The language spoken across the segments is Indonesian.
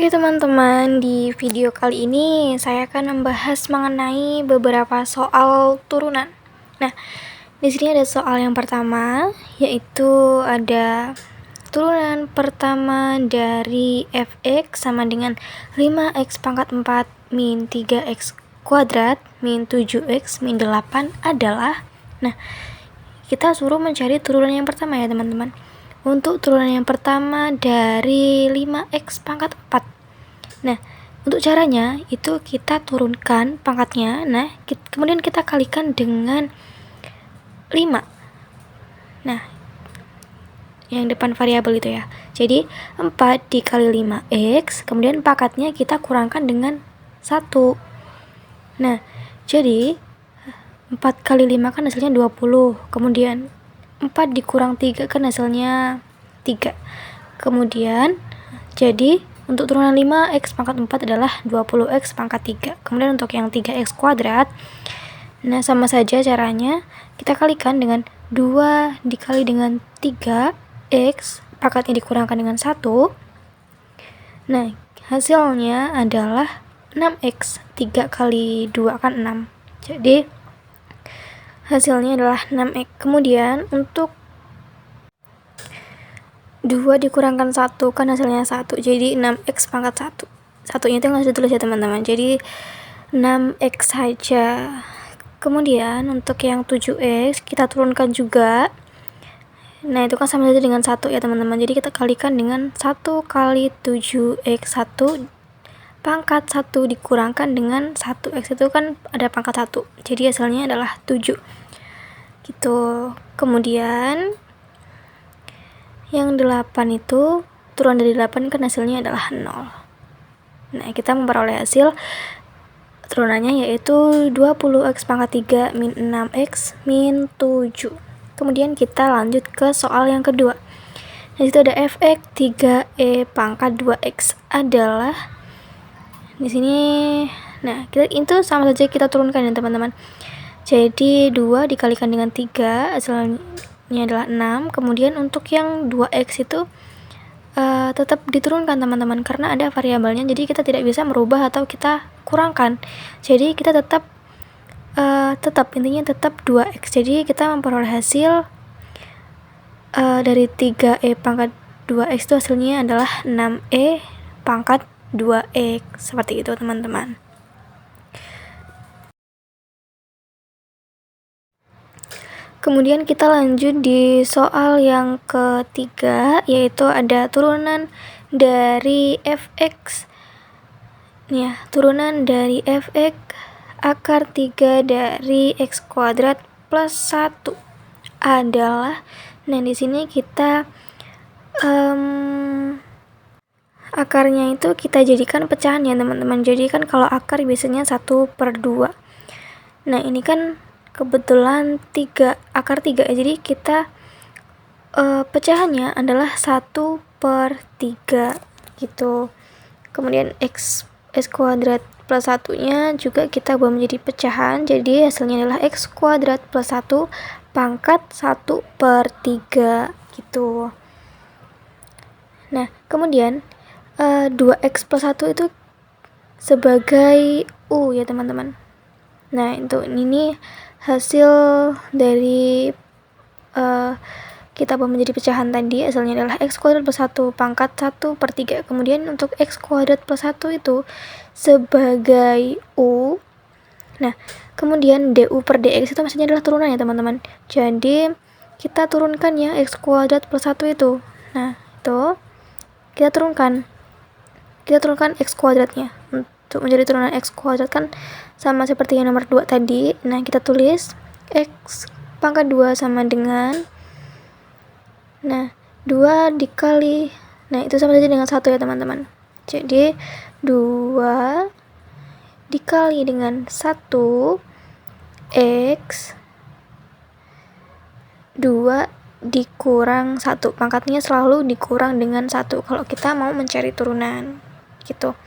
Oke teman-teman, di video kali ini saya akan membahas mengenai beberapa soal turunan. Nah, di sini ada soal yang pertama, yaitu ada turunan pertama dari fx sama dengan 5x pangkat 4 min 3x kuadrat min 7x min 8 adalah. Nah, kita suruh mencari turunan yang pertama ya teman-teman. Untuk turunan yang pertama dari 5x pangkat 4. Nah, untuk caranya itu kita turunkan pangkatnya. Nah, kemudian kita kalikan dengan 5. Nah, yang depan variabel itu ya. Jadi 4 dikali 5x, kemudian pangkatnya kita kurangkan dengan 1. Nah, jadi 4 kali 5 kan hasilnya 20. Kemudian 4 dikurang 3 kan hasilnya 3. Kemudian jadi untuk turunan 5x pangkat 4 adalah 20x pangkat 3. Kemudian untuk yang 3x kuadrat, nah sama saja caranya, kita kalikan dengan 2 dikali dengan 3x, pangkatnya dikurangkan dengan 1. Nah, hasilnya adalah 6x. 3 kali 2 kan 6. Jadi hasilnya adalah 6x. Kemudian untuk 2 dikurangkan 1 kan hasilnya 1. Jadi 6x pangkat 1. Satunya itu nggak usah ditulis ya teman-teman. Jadi 6x saja. Kemudian untuk yang 7x kita turunkan juga. Nah, itu kan sama saja dengan 1 ya teman-teman. Jadi kita kalikan dengan 1 kali 7x 1 pangkat 1 dikurangkan dengan 1x itu kan ada pangkat 1. Jadi hasilnya adalah 7. Gitu. Kemudian yang 8 itu turunan dari 8 kan hasilnya adalah 0. Nah, kita memperoleh hasil turunannya yaitu 20x pangkat 3 min 6x min 7. Kemudian kita lanjut ke soal yang kedua. Di situ ada fx 3e pangkat 2x adalah di sini. Nah, itu sama saja kita turunkan ya teman-teman. Jadi 2 dikalikan dengan 3 hasilnya adalah 6. Kemudian untuk yang 2x itu tetap diturunkan teman-teman karena ada variabelnya, jadi kita tidak bisa merubah atau kita kurangkan. Jadi kita tetap intinya tetap 2x. Jadi kita memperoleh hasil dari 3e pangkat 2x itu hasilnya adalah 6e pangkat 2x. Seperti itu teman-teman. Kemudian kita lanjut di soal yang ketiga, yaitu ada turunan dari fx. Ya, turunan dari fx akar 3 dari x kuadrat plus 1 adalah. Nah, di sini kita akarnya itu kita jadikan pecahan ya teman-teman. Jadi kan kalau akar biasanya 1/2. Nah, ini kan kebetulan 3, akar 3, jadi kita pecahannya adalah 1/3 gitu. Kemudian x kuadrat plus 1-nya juga kita buat menjadi pecahan, jadi hasilnya adalah x kuadrat plus 1 pangkat 1/3 gitu. Nah, kemudian 2x plus 1 itu sebagai u ya teman-teman. Nah, untuk ini hasil dari kita buat menjadi pecahan tadi, hasilnya adalah x kuadrat plus 1 pangkat 1/3. Kemudian untuk x kuadrat plus 1 itu sebagai u. Nah, kemudian du per dx itu maksudnya adalah turunan ya teman-teman. Jadi kita turunkan ya x kuadrat plus 1 itu. Nah, itu kita turunkan x kuadratnya. Untuk menjadi turunan x kuadrat kan sama seperti yang nomor 2 tadi. Nah, kita tulis x pangkat 2 sama dengan, nah, 2 dikali, nah itu sama saja dengan 1 ya teman-teman. Jadi 2 dikali dengan 1 x 2 dikurang 1, pangkatnya selalu dikurang dengan 1 kalau kita mau mencari turunan gitu.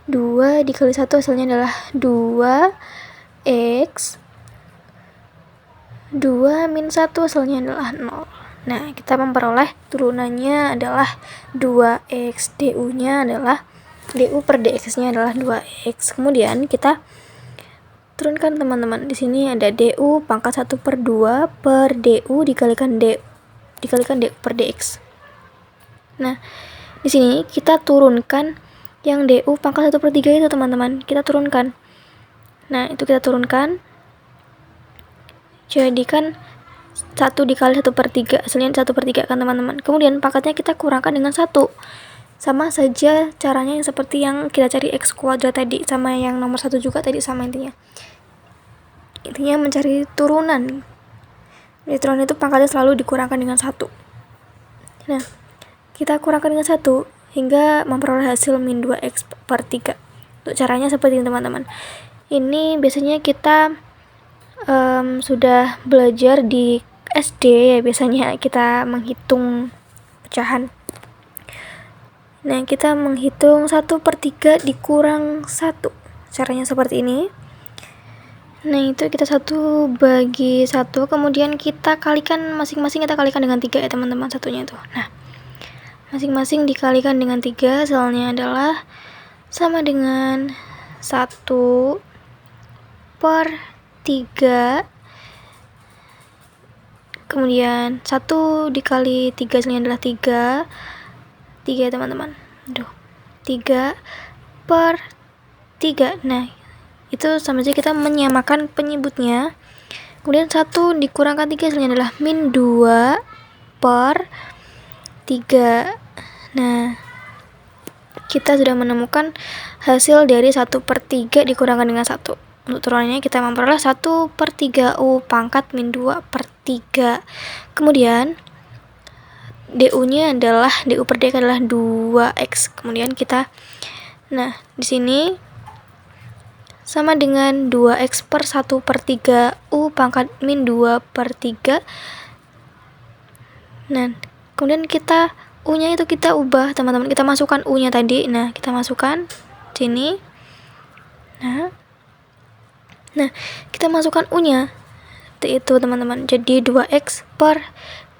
2 dikali 1 hasilnya adalah 2x. 2 min 1 hasilnya adalah 0. Nah, kita memperoleh turunannya adalah 2x, du-nya adalah du per dx nya adalah 2x. Kemudian kita turunkan teman-teman. Di sini ada du pangkat 1/2 per du dikalikan du per dx. Nah, di sini kita turunkan yang du pangkat 1/3 itu teman-teman. Kita turunkan. Nah, itu kita turunkan. Jadikan 1 dikali 1/3, hasilnya 1/3 kan teman-teman. Kemudian pangkatnya kita kurangkan dengan 1. Sama saja caranya yang seperti yang kita cari x kuadrat tadi, sama yang nomor 1 juga tadi, sama intinya. Intinya mencari turunan. Jadi turunan itu pangkatnya selalu dikurangkan dengan 1. Nah, kita kurangkan dengan 1 hingga memperoleh hasil min 2x per 3. Untuk caranya seperti ini teman-teman. Ini biasanya kita sudah belajar di SD ya, biasanya kita menghitung pecahan. Nah, kita menghitung 1/3 dikurang 1. Caranya seperti ini. Nah, itu kita 1 bagi 1, kemudian kita kalikan masing-masing, kita kalikan dengan 3 ya teman-teman, satunya itu. Nah, masing-masing dikalikan dengan 3, hasilnya adalah sama dengan 1/3. Kemudian 1 dikali 3 hasilnya adalah 3 ya teman-teman. 3/3. Nah, itu sama saja kita menyamakan penyebutnya. Kemudian 1 dikurangkan 3 hasilnya adalah min 2/3. Nah, kita sudah menemukan hasil dari 1/3 dikurangkan dengan 1. Untuk turunannya kita memperoleh 1/3 u pangkat min 2/3. Kemudian du nya adalah du per dx adalah 2x. Kemudian kita, nah di sini sama dengan 2x per 1/3 u pangkat min 2/3. Nah, kemudian kita u nya itu kita ubah teman-teman, kita masukkan u nya tadi. Nah, kita masukkan sini. Nah, kita masukkan u nya itu teman-teman, jadi 2x per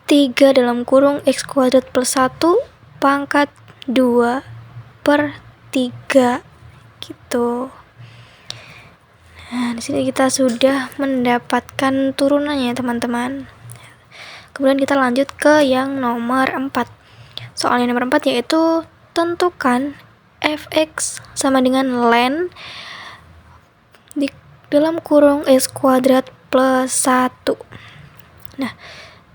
3 dalam kurung x kuadrat plus 1 pangkat 2/3 gitu. Nah, di sini kita sudah mendapatkan turunannya teman-teman. Kemudian kita lanjut ke yang nomor 4. Soal yang nomor 4 yaitu tentukan fx sama dengan ln di dalam kurung x kuadrat plus 1. Nah,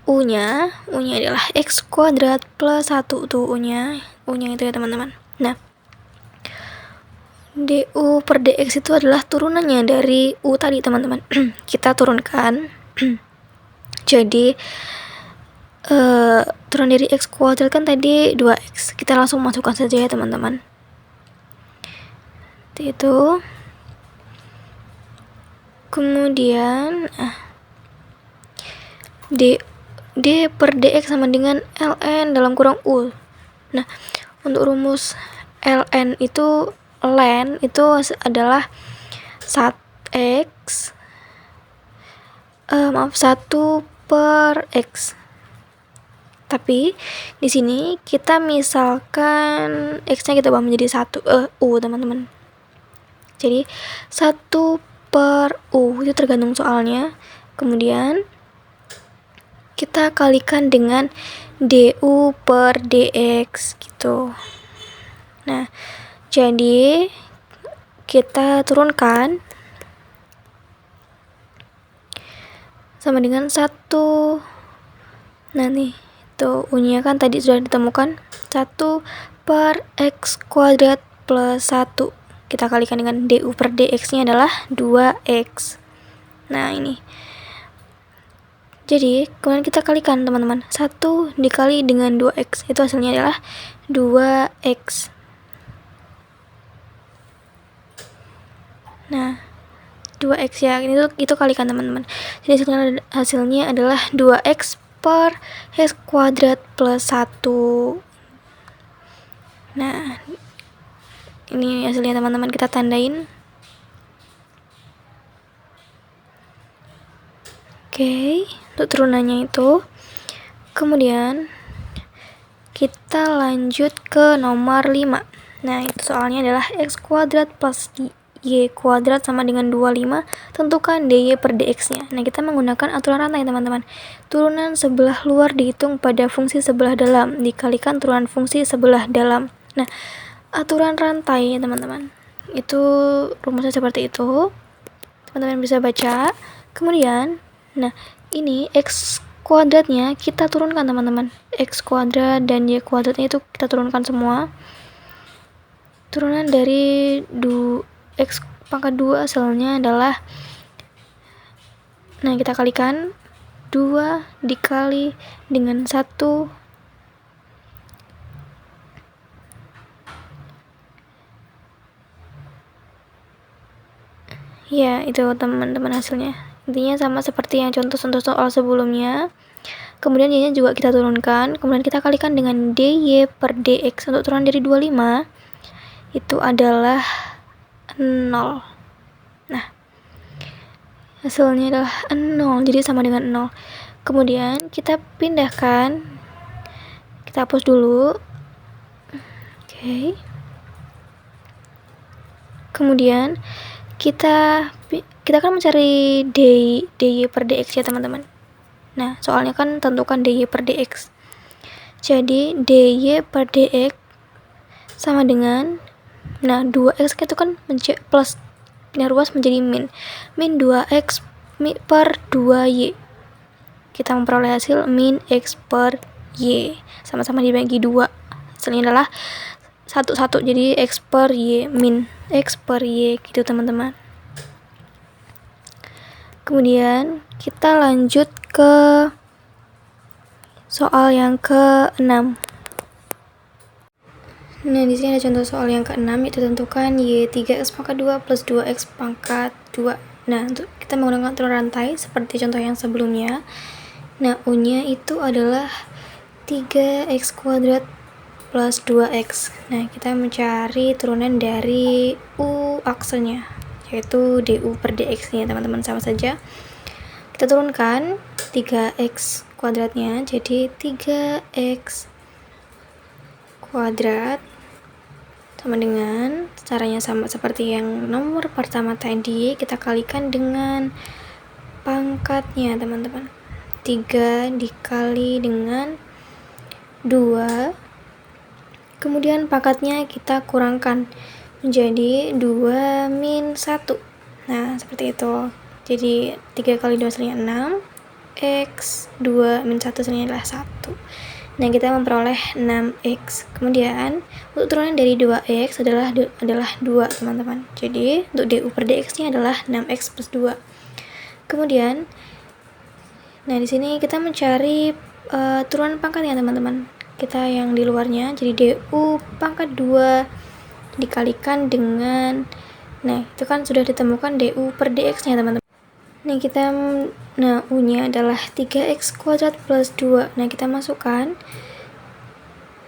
u nya adalah x kuadrat plus 1 tuh u nya itu ya teman-teman. Nah, du per dx itu adalah turunannya dari u tadi teman-teman. Kita turunkan. Jadi turun dari x kuadrat kan tadi 2x, kita langsung masukkan saja ya teman-teman. Itu kemudian d per dx sama dengan ln dalam kurung u. Nah, untuk rumus ln itu adalah 1x 1 per x. Tapi di sini kita misalkan x-nya kita ubah menjadi 1 u teman-teman. Jadi 1 per u itu tergantung soalnya. Kemudian kita kalikan dengan du per dx gitu. Nah, jadi kita turunkan sama dengan 1. Nah nih, tuh u nya kan tadi sudah ditemukan 1 per x kuadrat plus 1. Kita kalikan dengan du per dx nya adalah 2x. Nah ini, jadi kemudian kita kalikan teman-teman, 1 dikali dengan 2x itu hasilnya adalah 2x. Nah, 2x ya, itu kalikan teman-teman. Jadi hasilnya adalah 2x per x kuadrat plus 1. Nah, ini hasilnya teman-teman, kita tandain. Oke, untuk turunannya itu. Kemudian kita lanjut ke nomor 5. Nah, itu soalnya adalah x kuadrat plus y kuadrat sama dengan 25. Tentukan dy per dx-nya. Nah, kita menggunakan aturan rantai, teman-teman. Turunan sebelah luar dihitung pada fungsi sebelah dalam dikalikan turunan fungsi sebelah dalam. Nah, aturan rantai ya, teman-teman. Itu rumusnya seperti itu. Teman-teman bisa baca. Kemudian, nah, ini x kuadratnya kita turunkan, teman-teman. X kuadrat dan y kuadratnya itu kita turunkan semua. Turunan dari x pangkat 2 hasilnya adalah, nah, kita kalikan 2 dikali dengan 1 ya, itu teman-teman hasilnya. Intinya sama seperti yang contoh-contoh soal sebelumnya. Kemudian y-nya juga kita turunkan, kemudian kita kalikan dengan dy per dx. Untuk turunan dari 25 itu adalah 0. Nah, hasilnya adalah 0, jadi sama dengan 0. Kemudian kita pindahkan, kita hapus dulu. Oke. Kemudian kita akan mencari dy per dx ya, teman-teman. Nah, soalnya kan tentukan dy per dx. Jadi dy per dx sama dengan, nah, 2x itu kan plus, pindah ruas menjadi min 2x per 2y. Kita memperoleh hasil min x per y, sama-sama dibagi 2. Hasilnya adalah 1, jadi x per y min x per y gitu, teman-teman. Kemudian kita lanjut ke soal yang ke-6. Nah, di sini ada contoh soal yang ke-6, yaitu tentukan y 3x pangkat 2 plus 2x pangkat 2. Nah, untuk kita menggunakan aturan rantai seperti contoh yang sebelumnya. Nah, u-nya itu adalah 3x kuadrat plus 2x. Nah, kita mencari turunan dari u aksenya, yaitu du per dx-nya, teman-teman, sama saja. Kita turunkan 3x kuadratnya, jadi 3x kuadrat sama dengan, caranya sama seperti yang nomor pertama tadi, kita kalikan dengan pangkatnya, teman-teman. 3 dikali dengan 2, kemudian pangkatnya kita kurangkan menjadi 2 min 1. Nah, seperti itu. Jadi 3 kali 2 hasilnya 6, x 2 min 1 hasilnya adalah 1. Nah, kita memperoleh 6x. Kemudian untuk turunan dari 2x adalah 2, teman-teman. Jadi untuk du per dx-nya adalah 6x plus 2. Kemudian, nah, di sini kita mencari turunan pangkatnya, teman-teman. Kita yang di luarnya, jadi du pangkat 2 dikalikan dengan, nah, itu kan sudah ditemukan du per dx-nya, teman-teman. Nah, nah, u-nya adalah 3x kuadrat plus 2. Nah, kita masukkan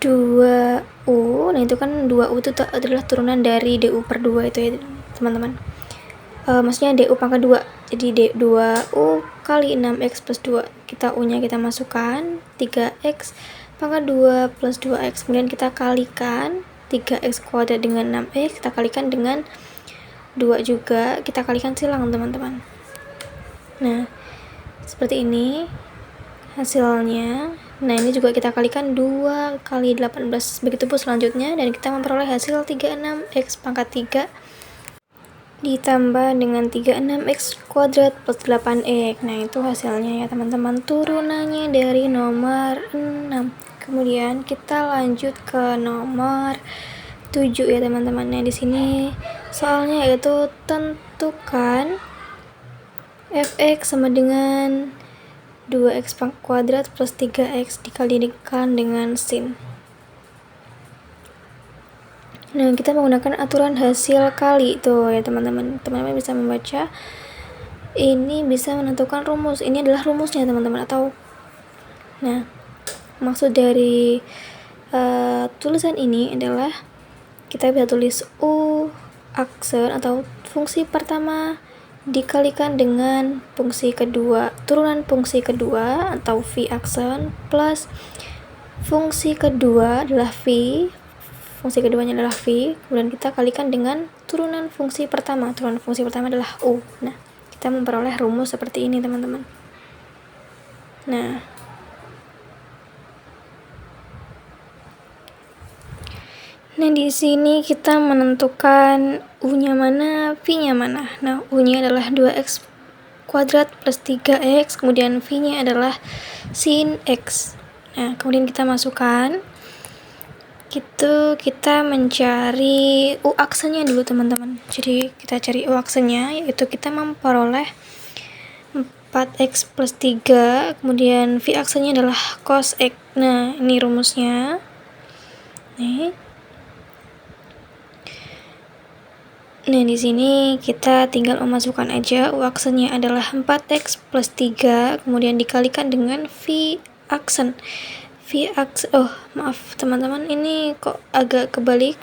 2u. Nah, itu kan 2u itu adalah turunan dari du per 2 itu ya, teman-teman. Maksudnya du pangkat 2. Jadi 2u kali 6x plus 2. U-nya kita masukkan 3x pangkat 2 plus 2x. Kemudian kita kalikan 3x kuadrat dengan 6x, kita kalikan dengan 2 juga, kita kalikan silang, teman-teman. Nah, seperti ini hasilnya. Nah, ini juga kita kalikan 2 kali 18, begitu pun selanjutnya, dan kita memperoleh hasil 36x pangkat 3 ditambah dengan 36x kuadrat plus 8x. Nah, itu hasilnya ya, teman-teman, turunannya dari nomor 6. Kemudian kita lanjut ke nomor 7 ya, teman-teman. Nah, di sini soalnya yaitu tentukan fx sama dengan 2x kuadrat plus 3x dikalikan dengan sin. Nah, kita menggunakan aturan hasil kali tuh ya, teman-teman. Teman-teman bisa membaca. Ini bisa menentukan rumus. Ini adalah rumusnya, teman-teman. Atau, nah, maksud dari tulisan ini adalah kita bisa tulis u aksen atau fungsi pertama dikalikan dengan fungsi kedua, turunan fungsi kedua atau v aksen plus fungsi kedua adalah v fungsi keduanya adalah V, kemudian kita kalikan dengan turunan fungsi pertama. Turunan fungsi pertama adalah U. Nah, kita memperoleh rumus seperti ini, teman-teman. Nah, di sini kita menentukan U-nya mana, V-nya mana. Nah, U-nya adalah 2x kuadrat plus 3x, kemudian V-nya adalah sin x. Nah, kemudian kita masukkan. Kita mencari U aksennya dulu, teman-teman. Jadi, kita cari U aksennya, yaitu kita memperoleh 4x plus 3, kemudian V aksennya adalah cos x. Nah, ini rumusnya. Nah, di sini kita tinggal memasukkan aja U aksennya adalah 4x plus 3, kemudian dikalikan dengan V aksen. Maaf teman-teman, ini kok agak kebalik.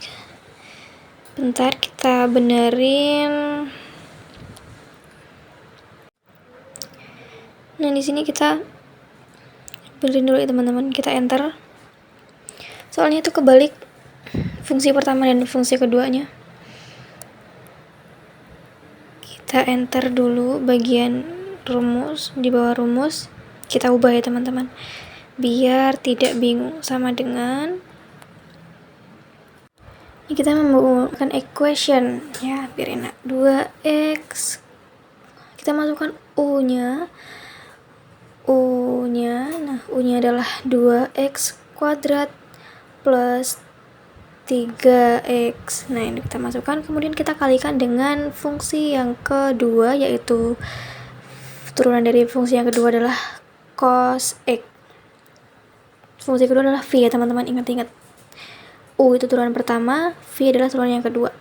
Bentar, kita benerin. Nah, di sini kita benerin dulu ya teman-teman. Kita enter. Soalnya itu kebalik fungsi pertama dan fungsi keduanya. Kita enter dulu bagian rumus, di bawah rumus kita ubah ya teman-teman, biar tidak bingung. Sama dengan ini, kita menggunakan equation ya, biar enak. 2x, kita masukkan U-nya. Nah, U-nya adalah 2x kuadrat plus 3x. Nah, ini kita masukkan, kemudian kita kalikan dengan fungsi yang kedua, yaitu turunan dari fungsi yang kedua adalah cos x. Fungsi kedua adalah V ya teman-teman, ingat-ingat. U itu turunan pertama, V adalah turunan yang kedua.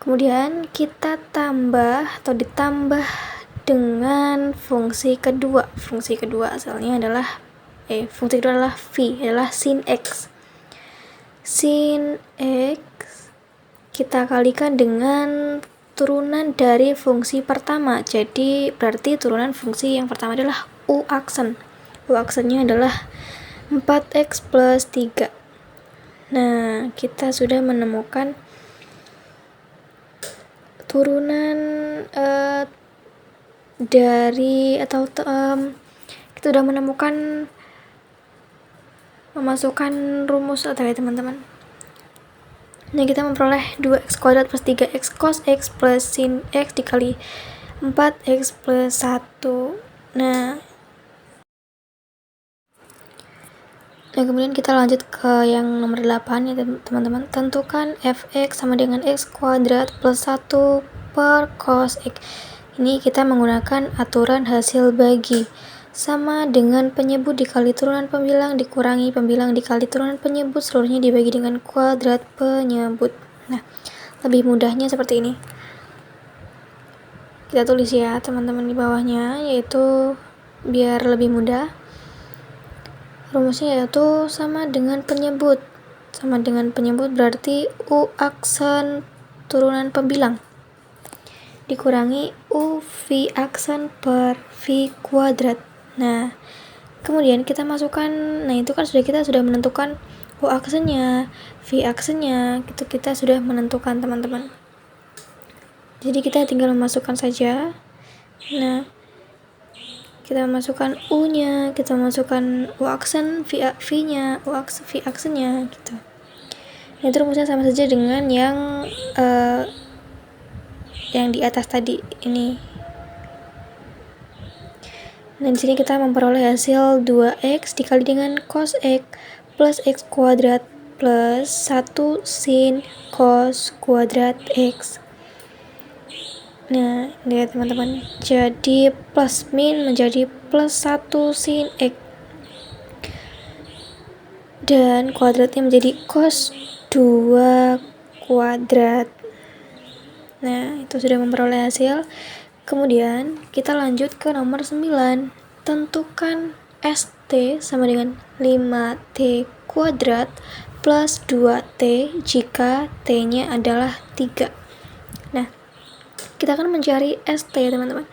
Kemudian kita tambah atau ditambah dengan fungsi kedua. Fungsi kedua asalnya adalah fungsi kedua adalah V, adalah sin x. Sin x kita kalikan dengan turunan dari fungsi pertama. Jadi berarti turunan fungsi yang pertama adalah U aksen. U aksennya adalah 4x plus 3. Nah, kita sudah menemukan turunan kita sudah menemukan memasukkan rumus atau ya teman-teman. Nah, kita memperoleh 2x kuadrat plus 3x cos x plus sin x dikali 4x plus 1. Nah, kemudian kita lanjut ke yang nomor 8 ya teman-teman. Tentukan fx sama dengan x kuadrat plus 1 per cos x. Ini kita menggunakan aturan hasil bagi. Sama dengan penyebut dikali turunan pembilang dikurangi pembilang dikali turunan penyebut, seluruhnya dibagi dengan kuadrat penyebut. Nah, lebih mudahnya seperti ini. Kita tulis ya teman-teman di bawahnya, yaitu biar lebih mudah. Rumusnya yaitu sama dengan penyebut. Sama dengan penyebut berarti U aksen turunan pembilang dikurangi U V aksen per V kuadrat. Nah, kemudian kita masukkan, nah itu kan kita sudah menentukan U aksennya, V aksennya, itu kita sudah menentukan teman-teman. Jadi kita tinggal memasukkan saja. Nah, kita masukkan U-nya, kita masukkan U aksen, V-nya, V aksennya gitu. Nah, itu rumusnya sama saja dengan yang di atas tadi ini. Nah, di sini kita memperoleh hasil 2x dikali dengan cos x plus x kuadrat plus 1 sin cos kuadrat x. Nah, lihat teman-teman. Jadi plus min menjadi plus 1 sin x. Dan kuadratnya menjadi cos 2 kuadrat. Nah, itu sudah memperoleh hasil. Kemudian kita lanjut ke nomor 9. Tentukan ST sama dengan 5T kuadrat plus 2T jika T-nya adalah 3. Nah, kita akan mencari ST ya teman-teman.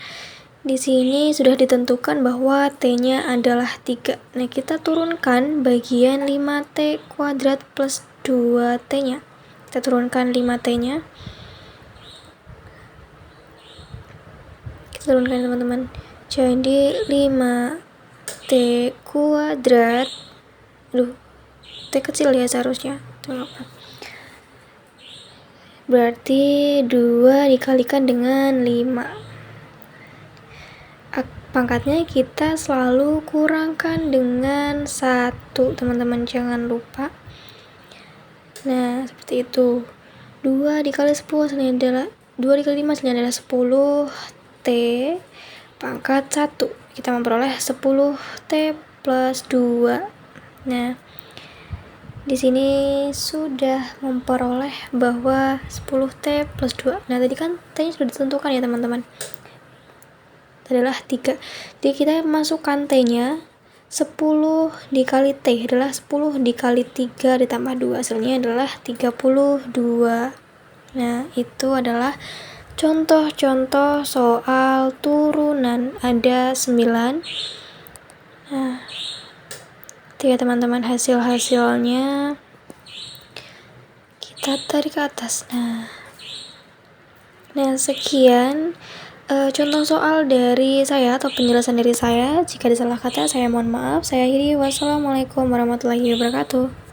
Di sini sudah ditentukan bahwa T-nya adalah 3. Nah, kita turunkan bagian 5T kuadrat plus 2T-nya. Kita turunkan 5T-nya. Kita turunkan teman-teman. Jadi 5T kuadrat. T kecil ya seharusnya. Berarti 2 dikalikan dengan 5. Pangkatnya kita selalu kurangkan dengan 1, teman-teman, jangan lupa. Nah, seperti itu. 2 dikali 10 hasilnya adalah 2 dikali 5 hasilnya adalah 10T pangkat 1. Kita memperoleh 10T plus 2. Nah, di sini sudah memperoleh bahwa 10T plus 2. Nah, tadi kan T-nya sudah ditentukan ya, teman-teman. Adalah 3. Jadi kita masukkan T-nya 10 dikali T adalah 10 dikali 3 ditambah 2. Hasilnya adalah 32. Nah, itu adalah contoh-contoh soal turunan. Ada 9. Nah, itu ya teman-teman hasil-hasilnya. Kita tarik ke atas. Nah, sekian contoh soal dari saya atau penjelasan dari saya. Jika ada salah kata, saya mohon maaf. Saya akhiri. Wassalamualaikum warahmatullahi wabarakatuh.